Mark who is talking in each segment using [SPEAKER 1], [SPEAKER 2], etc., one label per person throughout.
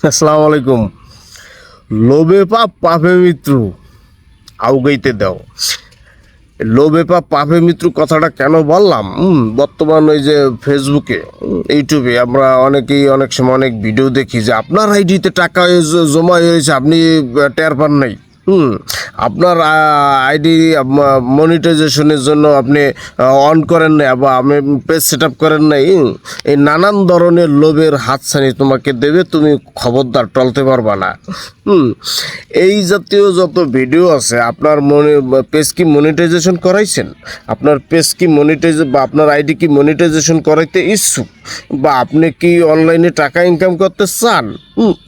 [SPEAKER 1] আসসালামু আলাইকুম। লোভে পাপ পাপে মৃত্যু, আউগাইতে দাও। লোভে পাপ পাপে মৃত্যু কথাটা কেন বললাম? বর্তমান ওই যে ফেসবুকে, ইউটিউবে আমরা অনেকেই অনেক সময় অনেক ভিডিও দেখি যে আপনার আইডিতে টাকা জমা হয়েছে, আপনি টের পান নাই। আপনার আইডি মনিটাইজেশনের জন্য আপনি অন করেন নাই বা আপনি পেজ সেট আপ করেন নাই। এই নানান ধরনের লোভের হাতছানি তোমাকে দেবে, তুমি খবরদার টলতে পারবা না। এই জাতীয় যত ভিডিও আছে, আপনার পেজ কি মনিটাইজেশন করাইছেন? আপনার পেজ কি বা আপনার আইডি কি মনিটাইজেশন করাইতে ইচ্ছুক, বা আপনি কি অনলাইনে টাকা ইনকাম করতে চান?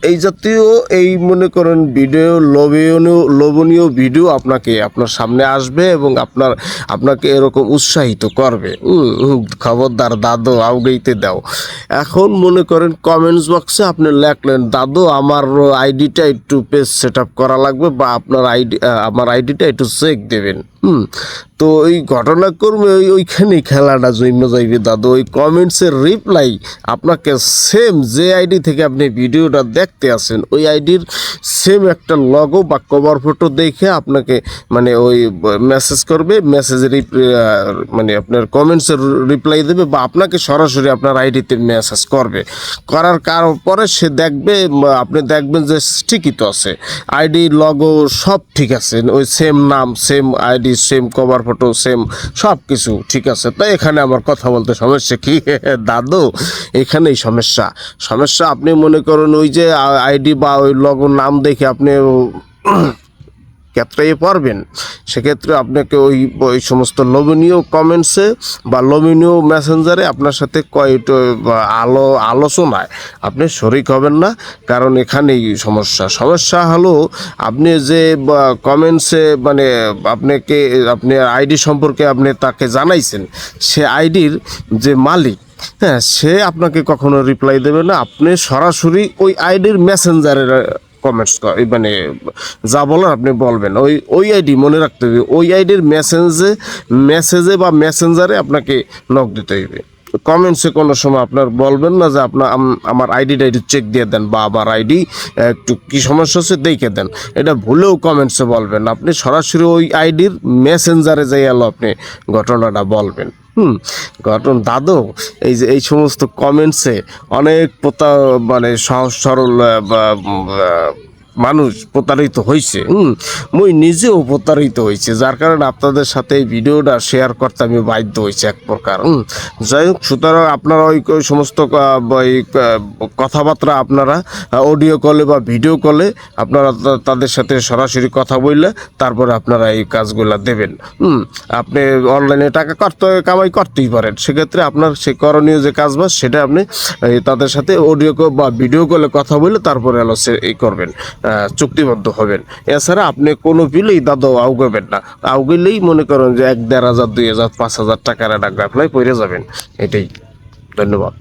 [SPEAKER 1] এই জাতীয় এই মনে করেন ভিডিও, লোভনীয় ভিডিও আপনার সামনে আসবে এবং আপনাকে এরকম উৎসাহিত করবে। খবরদার দাদু, আউগাইতে দাও। এখন মনে করেন কমেন্টস বক্সে আপনি লেখলেন, দাদু আমার আইডিটা একটু পেজ সেট আপ করা লাগবে, বা আমার আইডিটা একটু চেক দেবেন। তো ওই ঘটনাক্রমে ওইখানেই খেলাটা জমে যাইবে দাদু। ওই কমেন্টসের রিপ্লাই আপনাকে সেম যে আইডি থেকে আপনি ভিডিওটা দেখতে আসেন, ওই আইডির সেম একটা লগো বা কভার ফটো দেখে আপনাকে মানে ওই মেসেজ করবে, মেসেজের মানে আপনার কমেন্টসের রিপ্লাই দেবে, বা আপনাকে সরাসরি আপনার আইডিতে মেসেজ করবে। করার পরে সে দেখবে, আপনি দেখবেন যে ঠিকই তো আছে, আইডি লগো সব ঠিক আছে, ওই সেম নাম, same ID, same cover photo, same সব কিছু ঠিক আছে। তাই এখানে আমার কথা বলতে সমস্যা কি দাদু? এখানেই সমস্যা আপনি মনে করুন ওই যে আইডি বা ওই লগোর নাম দেখে আপনি ক্ষেত্রে পারবেন, সেক্ষেত্রে আপনাকে ওই সমস্ত লোভনীয় কমেন্টসে বা লোভনীয় মেসেঞ্জারে আপনার সাথে আলোচনায় আপনি শরিক হবেন না। কারণ এখানেই সমস্যা হলো, আপনি যে কমেন্টসে মানে আপনি আইডি সম্পর্কে আপনি তাকে জানাইছেন, সে আইডির যে মালিক, হ্যাঁ, সে আপনাকে কখনো রিপ্লাই দেবে না। আপনি সরাসরি ওই আইডির মেসেঞ্জারের কমেন্টস মানে যা বলার আপনি বলবেন। ওই আইডি মনে রাখতে হবে, ওই আইডির মেসেজে বা মেসেঞ্জারে আপনাকে নক দিতে হইবে। কমেন্টসে কোনো সময় আপনার বলবেন না যে আমার আইডিটা একটু চেক দিয়ে দেন, বা আমার আইডি একটু কী সমস্যা হচ্ছে দেখে দেন। এটা ভুলেও কমেন্টসে বলবেন, আপনি সরাসরি ওই আইডির মেসেঞ্জারে যাই এলো আপনি ঘটনাটা বলবেন। দাদু, এই সমস্ত কমেন্টসে অনেক মানে সহজ সরল মানুষ প্রতারিত হয়েছে। মুই নিজেও প্রতারিত হয়েছে, যার কারণে আপনাদের সাথে এই ভিডিওটা শেয়ার করতে আমি বাধ্য হয়েছি এক প্রকার। যাই হোক, সুতরাং আপনারা ওই সমস্ত কথাবার্তা আপনারা অডিও কলে বা ভিডিও কলে আপনারা তাদের সাথে সরাসরি কথা বললে তারপরে আপনারা এই কাজগুলো দেবেন। আপনি অনলাইনে টাকা কামাই করতেই পারেন, সেক্ষেত্রে আপনার সে করণীয় যে কাজ বাজ সেটা আপনি তাদের সাথে অডিও বা ভিডিও কলে কথা বলে তারপরে এই করবেন, চুক্তিবদ্ধ হবেন। এছাড়া আপনি কোনো বিলেই দাদু আউগাবেন না। আউগেলেই মনে করেন যে 1-1.5 হাজার 2,000 5,000 টাকার একটা গাফলায় পড়ে যাবেন। এটাই। ধন্যবাদ।